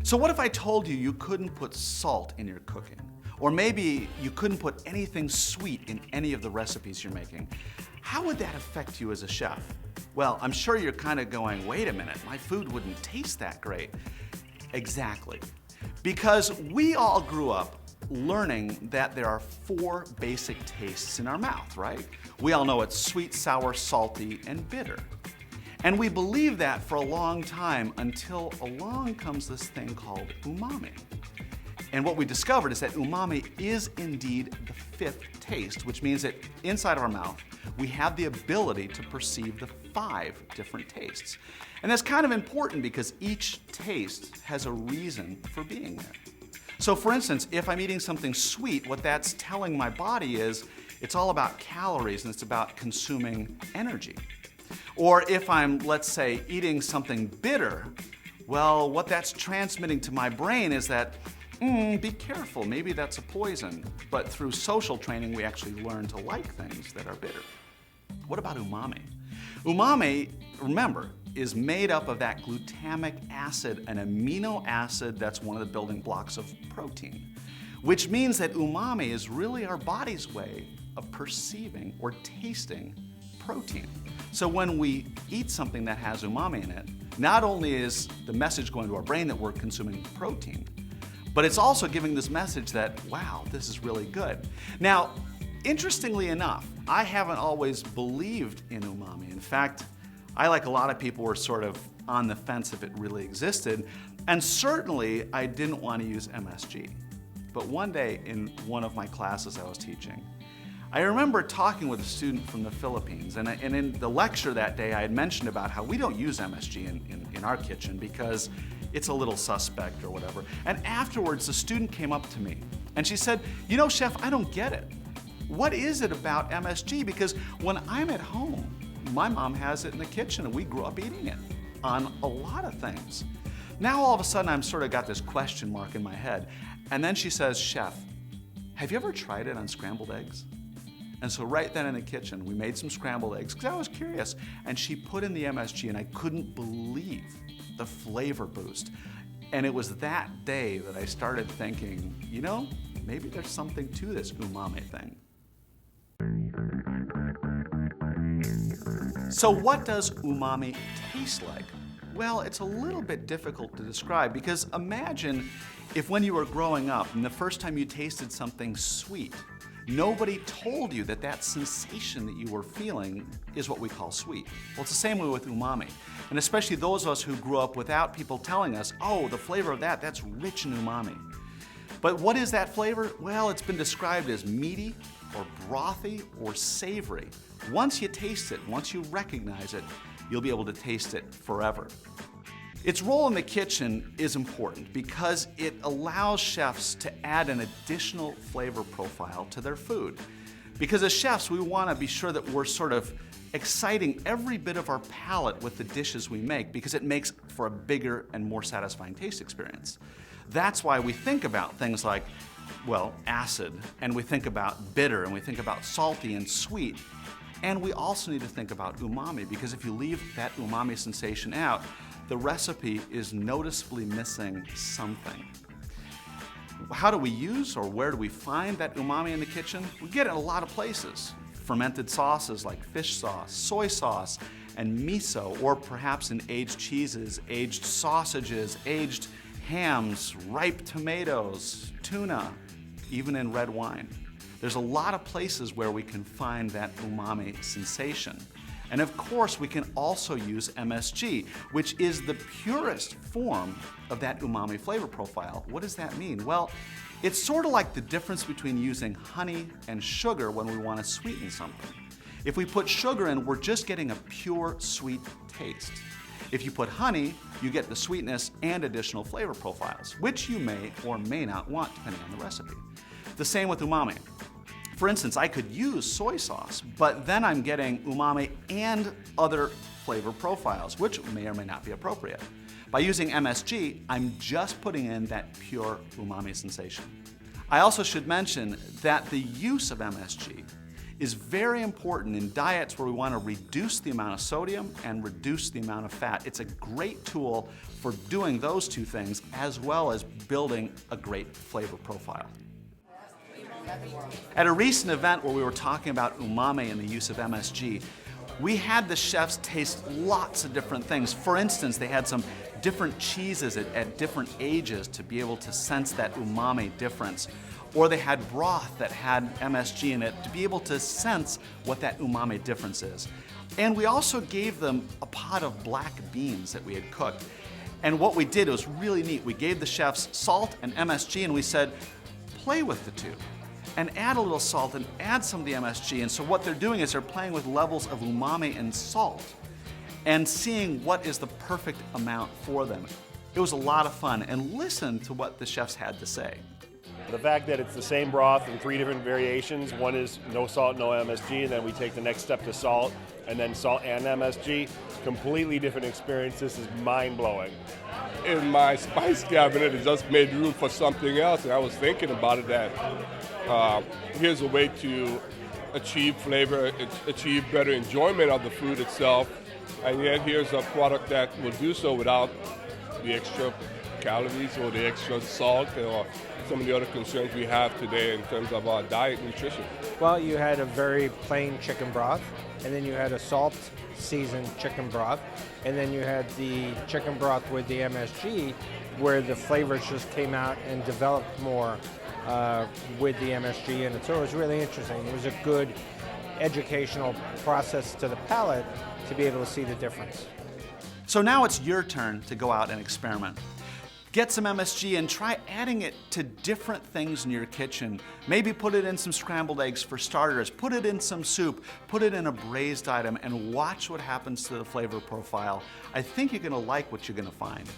So what if I told you you couldn't put salt in your cooking? Or maybe you couldn't put anything sweet in any of the recipes you're making? How would that affect you as a chef? Well, I'm sure you're kind of going, wait a minute, my food wouldn't taste that great. Exactly. Because we all grew up learning that there are 4 basic tastes in our mouth, right? We all know it's sweet, sour, salty, and bitter. And we believed that for a long time until along comes this thing called umami. And what we discovered is that umami is indeed the 5th taste, which means that inside of our mouth, we have the ability to perceive the 5 different tastes. And that's kind of important because each taste has a reason for being there. So for instance, if I'm eating something sweet, what that's telling my body is it's all about calories and it's about consuming energy. Or if I'm, let's say, eating something bitter, well, what that's transmitting to my brain is that, be careful, maybe that's a poison. But through social training, we actually learn to like things that are bitter. What about umami? Umami, remember, is made up of that glutamic acid, an amino acid that's one of the building blocks of protein, which means that umami is really our body's way of perceiving or tasting protein. So when we eat something that has umami in it, not only is the message going to our brain that we're consuming protein, but it's also giving this message that, wow, this is really good. Now, interestingly enough, I haven't always believed in umami. In fact, I, like a lot of people, were sort of on the fence if it really existed, and certainly I didn't want to use MSG. But one day in one of my classes I was teaching, I remember talking with a student from the Philippines, and in the lecture that day I had mentioned about how we don't use MSG in our kitchen because it's a little suspect or whatever. And afterwards the student came up to me and she said, you know, chef, I don't get it. What is it about MSG? Because when I'm at home, my mom has it in the kitchen and we grew up eating it on a lot of things. Now all of a sudden I'm sort of got this question mark in my head. And then she says, chef, have you ever tried it on scrambled eggs? And so right then in the kitchen, we made some scrambled eggs because I was curious. And she put in the MSG and I couldn't believe the flavor boost. And it was that day that I started thinking, you know, maybe there's something to this umami thing. So what does umami taste like? Well, it's a little bit difficult to describe because imagine if when you were growing up and the first time you tasted something sweet, nobody told you that that sensation that you were feeling is what we call sweet. Well, it's the same way with umami. And especially those of us who grew up without people telling us, oh, the flavor of that's rich in umami. But what is that flavor? Well, it's been described as meaty or brothy or savory. Once you taste it, once you recognize it, you'll be able to taste it forever. Its role in the kitchen is important because it allows chefs to add an additional flavor profile to their food. Because as chefs, we want to be sure that we're sort of exciting every bit of our palate with the dishes we make because it makes for a bigger and more satisfying taste experience. That's why we think about things like, well, acid, and we think about bitter, and we think about salty and sweet. And we also need to think about umami because if you leave that umami sensation out, the recipe is noticeably missing something. How do we use or where do we find that umami in the kitchen? We get it in a lot of places. Fermented sauces like fish sauce, soy sauce, and miso, or perhaps in aged cheeses, aged sausages, aged hams, ripe tomatoes, tuna, even in red wine. There's a lot of places where we can find that umami sensation. And of course, we can also use MSG, which is the purest form of that umami flavor profile. What does that mean? Well, it's sort of like the difference between using honey and sugar when we want to sweeten something. If we put sugar in, we're just getting a pure sweet taste. If you put honey, you get the sweetness and additional flavor profiles, which you may or may not want depending on the recipe. The same with umami. For instance, I could use soy sauce, but then I'm getting umami and other flavor profiles, which may or may not be appropriate. By using MSG, I'm just putting in that pure umami sensation. I also should mention that the use of MSG is very important in diets where we want to reduce the amount of sodium and reduce the amount of fat. It's a great tool for doing those two things as well as building a great flavor profile. At a recent event where we were talking about umami and the use of MSG, we had the chefs taste lots of different things. For instance, they had some different cheeses at different ages to be able to sense that umami difference. Or they had broth that had MSG in it to be able to sense what that umami difference is. And we also gave them a pot of black beans that we had cooked. And what we did was really neat. We gave the chefs salt and MSG and we said, play with the two. And add a little salt and add some of the MSG. And so what they're doing is they're playing with levels of umami and salt and seeing what is the perfect amount for them. It was a lot of fun, and listen to what the chefs had to say. The fact that it's the same broth in 3 different variations, one is no salt, no MSG, and then we take the next step to salt, and then salt and MSG, completely different experience. This is mind-blowing. In my spice cabinet, it just made room for something else, and I was thinking about it that here's a way to achieve flavor, achieve better enjoyment of the food itself, and yet here's a product that will do so without the extra calories or the extra salt or some of the other concerns we have today in terms of our diet nutrition. Well, you had a very plain chicken broth, and then you had a salt-seasoned chicken broth, and then you had the chicken broth with the MSG, where the flavors just came out and developed more with the MSG in it. So it was really interesting. It was a good educational process to the palate to be able to see the difference. So now it's your turn to go out and experiment. Get some MSG and try adding it to different things in your kitchen. Maybe put it in some scrambled eggs for starters, put it in some soup, put it in a braised item, and watch what happens to the flavor profile. I think you're going to like what you're going to find.